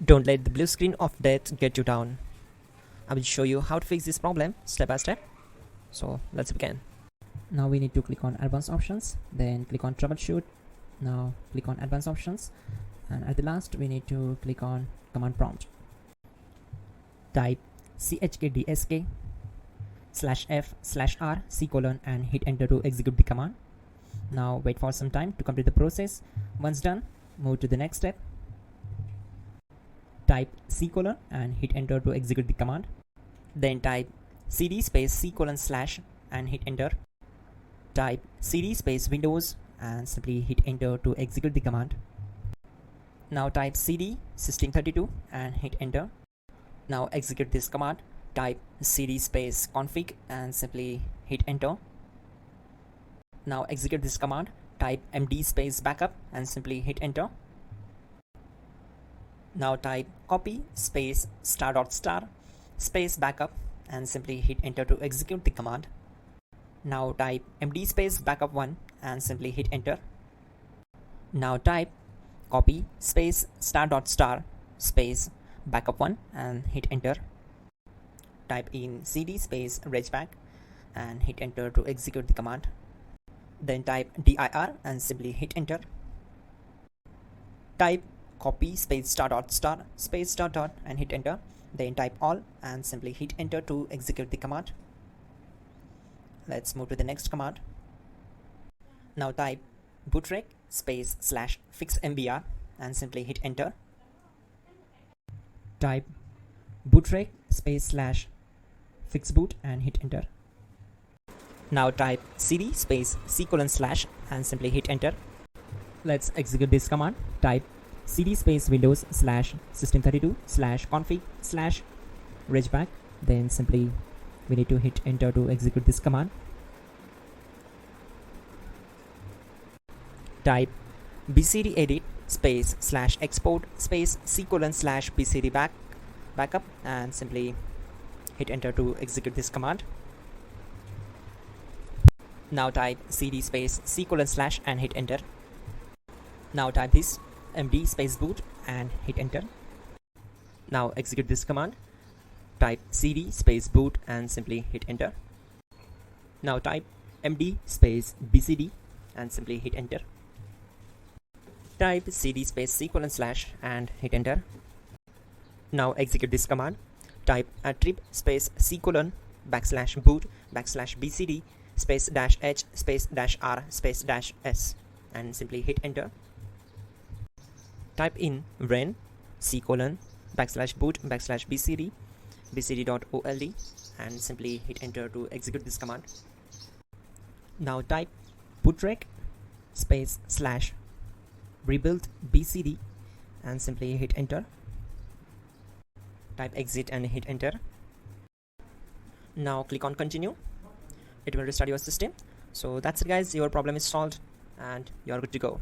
Don't let the blue screen of death get you down. I will show you how to fix this problem step by step. So let's begin. Now we need to click on advanced options, then click on troubleshoot. Now click on advanced options, and at the last we need to click on command prompt. Type chkdsk/f/r:" and hit enter to execute the command. Now wait for some time to complete the process. Once done, move to the next step. Type C:" and hit enter to execute the command. Then type cd space C:/ and hit enter. Type cd space Windows and simply hit enter to execute the command. Now type cd system32 and hit enter. Now execute this command. Type cd space config and simply hit enter. Now execute this command. Type md space backup and simply hit enter. Now type copy space *** space backup and simply hit enter to execute the command. Now type md space backup1 and simply hit enter. Now type copy space *** space backup1 and hit enter. Type in cd space regback and hit enter to execute the command. Then type dir and simply hit enter. Type copy space *** space ... and hit enter. Then type all and simply hit enter to execute the command. Let's move to the next command. Now type bootrec space /fixmbr and simply hit enter. Type bootrec space /fixboot and hit enter. Now type cd space C:/ and simply hit enter. Let's execute this command. Type cd space Windows /system32/config/regback. Then simply we need to hit enter to execute this command. Type bcd edit space /export space C:/ bcd backup and simply hit enter to execute this command. Now type cd space C:/ and hit enter. Now type this md space boot and hit enter. Now execute this command. Type cd space boot and simply hit enter. Now type md space bcd and simply hit enter. Type cd space C:/ and hit enter. Now execute this command. Type attrib space C:/ \boot \bcd space -h space -r space -s and simply hit enter. Type in ren C:/ \boot \bcd bcd.old and simply hit enter to execute this command. Now type bootrec space /rebuild bcd and simply hit enter. Type exit and hit enter. Now click on continue. It will restart your system. So that's it guys, your problem is solved and you are good to go.